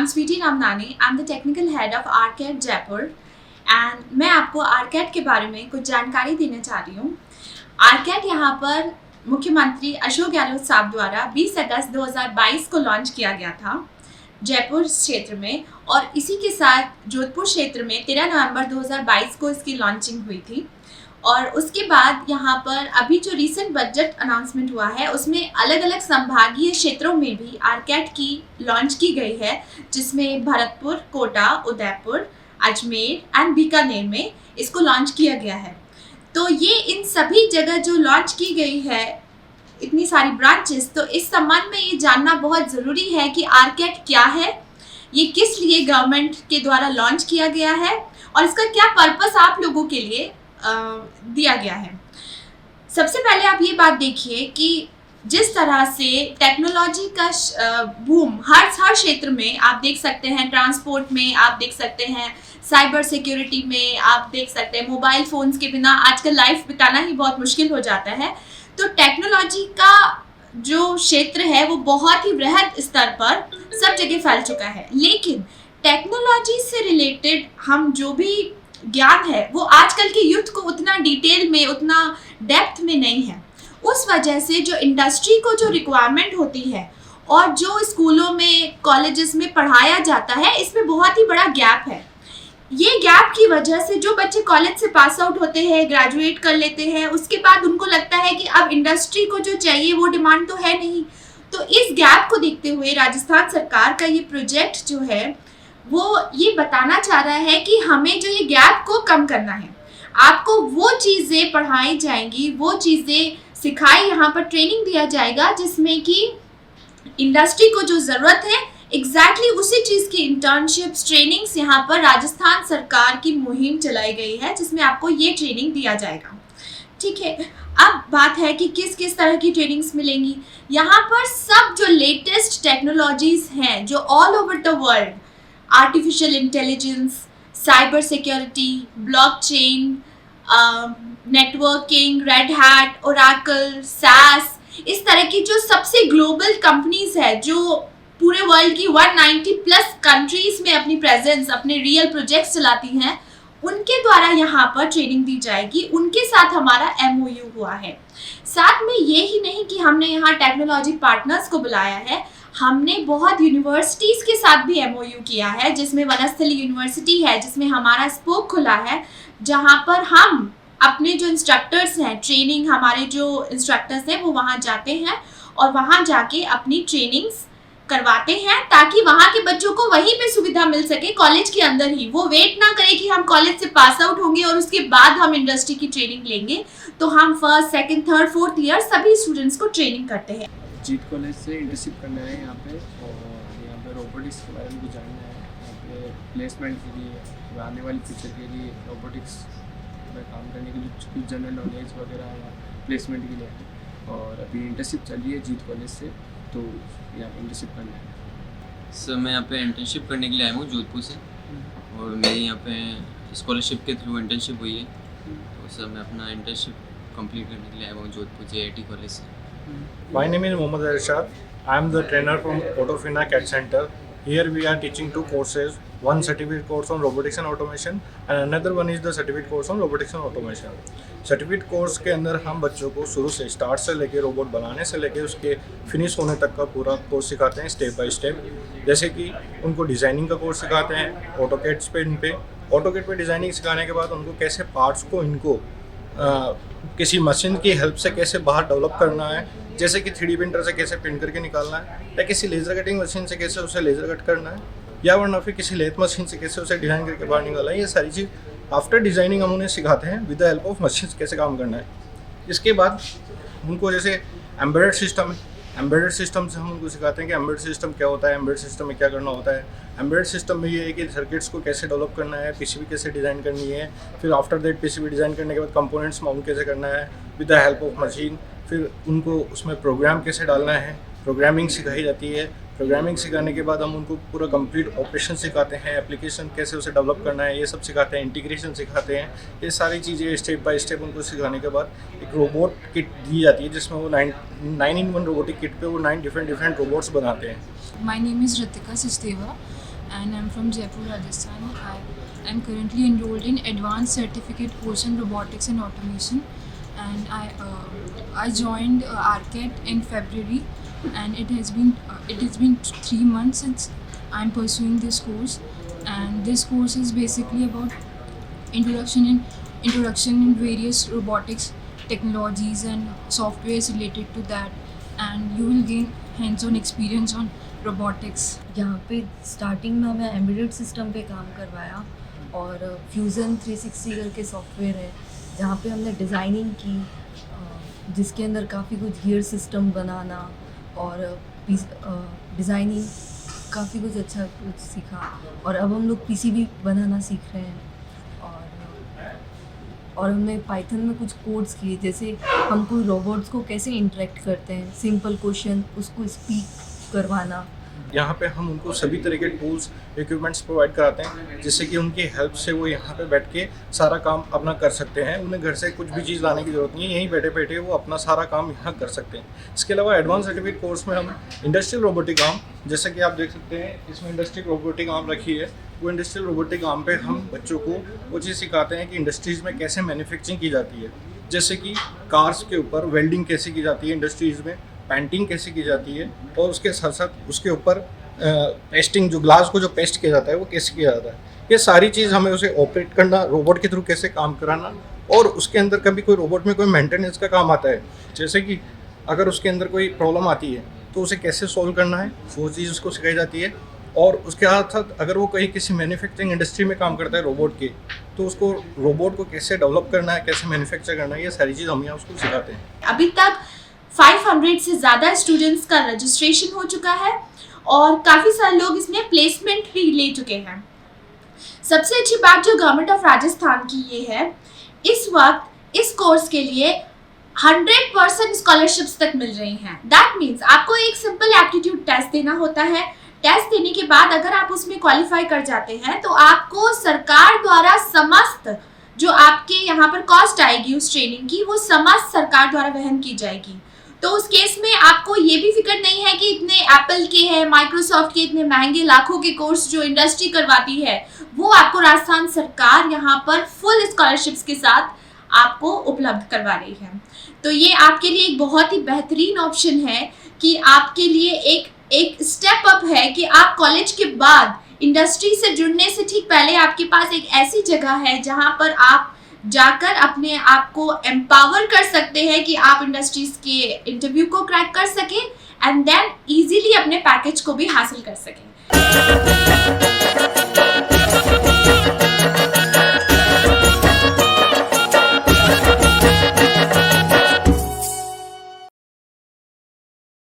Sweety Ramnani. I'm the technical head of ARCAD Jaipur and मैं आपको ARCAD के बारे में कुछ जानकारी देने चाह रही हूँ। ARCAD यहाँ पर मुख्यमंत्री अशोक गहलोत साहब द्वारा 20 अगस्त 2022 को लॉन्च किया गया था जयपुर क्षेत्र में, और इसी के साथ जोधपुर क्षेत्र में 13 नवंबर 2022 को इसकी लॉन्चिंग हुई थी। और उसके बाद यहाँ पर अभी जो रीसेंट बजट अनाउंसमेंट हुआ है उसमें अलग अलग संभागीय क्षेत्रों में भी आरकैड की लॉन्च की गई है, जिसमें भरतपुर, कोटा, उदयपुर, अजमेर एंड बीकानेर में इसको लॉन्च किया गया है। तो ये इन सभी जगह जो लॉन्च की गई है इतनी सारी ब्रांचेस, तो इस संबंध में ये जानना बहुत ज़रूरी है कि आरकैड क्या है, ये किस लिए गवर्नमेंट के द्वारा लॉन्च किया गया है और इसका क्या पर्पस आप लोगों के लिए दिया गया है। सबसे पहले आप ये बात देखिए कि जिस तरह से टेक्नोलॉजी का बूम हर क्षेत्र में आप देख सकते हैं, ट्रांसपोर्ट में आप देख सकते हैं, साइबर सिक्योरिटी में आप देख सकते हैं, मोबाइल फ़ोन्स के बिना आजकल लाइफ बिताना ही बहुत मुश्किल हो जाता है। तो टेक्नोलॉजी का जो क्षेत्र है वो बहुत ही बृहद स्तर पर सब जगह फैल चुका है, लेकिन टेक्नोलॉजी से रिलेटेड हम जो भी ज्ञान है वो आजकल के यूथ को उतना डिटेल में, उतना डेप्थ में नहीं है। उस वजह से जो इंडस्ट्री को जो रिक्वायरमेंट होती है और जो स्कूलों में, कॉलेजेस में पढ़ाया जाता है, इसमें बहुत ही बड़ा गैप है। ये गैप की वजह से जो बच्चे कॉलेज से पास आउट होते हैं, ग्रेजुएट कर लेते हैं, उसके बाद उनको लगता है कि अब इंडस्ट्री को जो चाहिए वो डिमांड तो है नहीं। तो इस गैप को देखते हुए राजस्थान सरकार का ये प्रोजेक्ट जो है वो ये बताना चाह रहा है कि हमें जो ये गैप को कम करना है। आपको वो चीज़ें पढ़ाई जाएंगी, वो चीज़ें सिखाई, यहाँ पर ट्रेनिंग दिया जाएगा जिसमें कि इंडस्ट्री को जो ज़रूरत है एग्जैक्टली उसी चीज़ की इंटर्नशिप्स, ट्रेनिंग्स यहाँ पर राजस्थान सरकार की मुहिम चलाई गई है जिसमें आपको ये ट्रेनिंग दिया जाएगा। ठीक है, अब बात है कि किस किस तरह की ट्रेनिंग्स मिलेंगी। यहाँ पर सब जो लेटेस्ट टेक्नोलॉजीज़ हैं जो all over the world, artificial intelligence, cyber security, blockchain, networking, red hat, Oracle, सास, इस तरह की जो सबसे ग्लोबल कंपनीज है जो पूरे वर्ल्ड की 190 प्लस कंट्रीज में अपनी प्रेजेंस, अपने रियल प्रोजेक्ट्स चलाती हैं, उनके द्वारा यहाँ पर ट्रेनिंग दी जाएगी। उनके साथ हमारा MOU हुआ है। साथ में ये ही नहीं कि हमने यहाँ टेक्नोलॉजी पार्टनर्स को बुलाया है, हमने बहुत यूनिवर्सिटीज़ के साथ भी MOU किया है, जिसमें वनस्थली यूनिवर्सिटी है जिसमें हमारा स्पोक खुला है, जहाँ पर हम अपने जो इंस्ट्रक्टर्स हैं, ट्रेनिंग हमारे जो इंस्ट्रक्टर्स हैं वो वहाँ जाते हैं और वहाँ जाके अपनी ट्रेनिंग्स करवाते हैं ताकि वहाँ के बच्चों को वहीं पे सुविधा मिल सके, कॉलेज के अंदर ही। वो वेट ना करे कि हम कॉलेज से पास आउट होंगे और उसके बाद हम इंडस्ट्री की ट्रेनिंग लेंगे। तो हम first, second, third, fourth year सभी स्टूडेंट्स को ट्रेनिंग करते हैं। जीत कॉलेज से इंटर्नशिप करना है यहाँ पे, और यहाँ पे रोबोटिक्स के बारे में भी जानना है। यहाँ पे प्लेसमेंट के लिए, आने वाली फ्यूचर के लिए रोबोटिक्स में काम करने के लिए कुछ जनरल नॉलेज वगैरह या प्लेसमेंट के लिए है। और अभी इंटर्नशिप चल रही है जीत कॉलेज से, तो यहाँ पे इंटर्नशिप करना है। सर मैं यहाँ पे इंटर्नशिप करने के लिए आया हूँ जोधपुर से, और मेरी यहाँ पे स्कॉलरशिप के थ्रू इंटर्नशिप हुई है। तो सर मैं अपना इंटर्नशिप कंप्लीट करने के लिए आया हूँ जोधपुर JIT कॉलेज से। My name is Mohammad Arshad. I am the trainer from Autofina CAD Center. Here we are teaching two courses, one certificate course on robotics and automation and another one is the certificate course on robotics and automation. Certificate course के अंदर हम बच्चों को शुरू से start से लेके robot बनाने से लेके उसके फिनिश होने तक का पूरा कोर्स सिखाते हैं स्टेप बाय स्टेप। जैसे कि उनको डिज़ाइनिंग का कोर्स सिखाते हैं ऑटोकैड पे डिज़ाइनिंग सिखाने के बाद उनको कैसे पार्ट्स को इनको किसी मशीन की हेल्प से कैसे बाहर डेवलप करना है, जैसे कि 3D प्रिंटर से कैसे प्रिंट करके निकालना है, या किसी लेज़र कटिंग मशीन से कैसे उसे लेज़र कट करना है, या वरना फिर किसी लेथ मशीन से कैसे उसे डिज़ाइन करके बाहर निकालना है। ये सारी चीज़ आफ्टर डिज़ाइनिंग हम उन्हें सिखाते हैं with the help of machine कैसे काम करना है। इसके बाद उनको जैसे एम्बेडेड सिस्टम है, एम्बेडेड सिस्टम से हम उनको सिखाते हैं कि एम्बेडेड सिस्टम क्या होता है, एम्बेडेड सिस्टम में क्या करना होता है। एम्बेडेड सिस्टम में ये है कि सर्किट्स को कैसे डेवलप करना है, PCB कैसे डिज़ाइन करनी है, फिर आफ्टर दैट PCB डिज़ाइन करने के बाद कंपोनेंट्स माउंट कैसे करना है with the help of machine, फिर उनको उसमें प्रोग्राम कैसे डालना है, प्रोग्रामिंग सिखाई जाती है। प्रोग्रामिंग सिखाने के बाद हम उनको पूरा कंप्लीट ऑपरेशन सिखाते हैं, एप्लीकेशन कैसे उसे डेवलप करना है ये सब सिखाते हैं, इंटीग्रेशन सिखाते हैं। ये सारी चीज़ें स्टेप बाय स्टेप उनको सिखाने के बाद एक रोबोट किट दी जाती है जिसमें वो 9 in 1 रोबोटिक किट पे वो 9 डिफरेंट रोबोट्स बनाते हैं। My name is Ritika Sachdeva. and I'm from Jaipur, Rajasthan. I am currently enrolled in Advanced Certificate course in Robotics and Automation, and I joined ARCAT in February, and it has been 3 months since I'm pursuing this course, and this course is basically about introduction in various robotics technologies and softwares related to that, and you will gain hands-on experience on robotics. यहाँ पे starting में हमें embedded system पे काम करवाया और fusion 360 करके software है जहाँ पे हमने डिज़ाइनिंग की, जिसके अंदर काफ़ी कुछ गियर सिस्टम बनाना और डिज़ाइनिंग काफ़ी कुछ अच्छा कुछ सीखा, और अब हम लोग पीसीबी बनाना सीख रहे हैं। और हमने पाइथन में कुछ कोड्स किए, जैसे हम कोई रोबोट्स को कैसे इंटरेक्ट करते हैं, सिंपल क्वेश्चन उसको स्पीक करवाना। यहाँ पे हम उनको सभी तरह के टूल्स इक्विपमेंट्स प्रोवाइड कराते हैं, जिससे कि उनकी हेल्प से वो यहाँ पे बैठ के सारा काम अपना कर सकते हैं। उन्हें घर से कुछ भी चीज़ लाने की ज़रूरत नहीं है, यहीं बैठे बैठे वो अपना सारा काम यहाँ कर सकते हैं। इसके अलावा एडवांस सर्टिफिकेट कोर्स में हम इंडस्ट्रियल रोबोटिक आर्म, जैसे कि आप देख सकते हैं इसमें इंडस्ट्रियल रोबोटिक आर्म रखी है, वो इंडस्ट्रियल रोबोटिक आर्म पे हम बच्चों को वो चीज़ सिखाते हैं कि इंडस्ट्रीज़ में कैसे मैन्युफैक्चरिंग की जाती है, जैसे कि कार्स के ऊपर वेल्डिंग कैसे की जाती है इंडस्ट्रीज़ में, पेंटिंग कैसे की जाती है, और उसके साथ साथ उसके ऊपर पेस्टिंग, जो ग्लास को जो पेस्ट किया जाता है वो कैसे किया जाता है। ये सारी चीज़ हमें उसे ऑपरेट करना, रोबोट के थ्रू कैसे काम कराना, और उसके अंदर कभी कोई रोबोट में कोई मेंटेनेंस का काम आता है, जैसे कि अगर उसके अंदर कोई प्रॉब्लम आती है तो उसे कैसे सॉल्व करना है, वो चीज़ उसको सिखाई जाती है। और उसके साथ साथ अगर वो कहीं किसी मैन्युफैक्चरिंग इंडस्ट्री में काम करता है रोबोट के, तो उसको रोबोट को कैसे डेवलप करना है, कैसे मैन्युफैक्चर करना है, ये सारी चीज़ हम यहाँ उसको सिखाते हैं। अभी तक 500 से ज़्यादा स्टूडेंट्स का रजिस्ट्रेशन हो चुका है और काफ़ी सारे लोग इसमें प्लेसमेंट भी ले चुके हैं। सबसे अच्छी बात जो गवर्नमेंट ऑफ राजस्थान की ये है, इस वक्त इस कोर्स के लिए 100% स्कॉलरशिप्स तक मिल रही हैं। दैट मीन्स आपको एक सिंपल एप्टीट्यूड टेस्ट देना होता है। टेस्ट देने के बाद अगर आप उसमें क्वालिफाई कर जाते हैं तो आपको सरकार द्वारा समस्त जो आपके यहाँ पर कॉस्ट आएगी उस ट्रेनिंग की, वो समस्त सरकार द्वारा वहन की जाएगी। तो उस केस में आपको ये भी फिक्र नहीं है कि इतने एप्पल के हैं, माइक्रोसॉफ्ट के इतने महंगे लाखों के कोर्स जो इंडस्ट्री करवाती है, वो आपको राजस्थान सरकार यहाँ पर फुल स्कॉलरशिप्स के साथ आपको उपलब्ध करवा रही है। तो ये आपके लिए एक बहुत ही बेहतरीन ऑप्शन है कि आपके लिए एक स्टेप अप है कि आप कॉलेज के बाद इंडस्ट्री से जुड़ने से ठीक पहले आपके पास एक ऐसी जगह है जहाँ पर आप जाकर अपने आप को एम्पावर कर सकते हैं कि आप इंडस्ट्रीज के इंटरव्यू को क्रैक कर सकें एंड देन इजीली अपने पैकेज को भी हासिल कर सकें।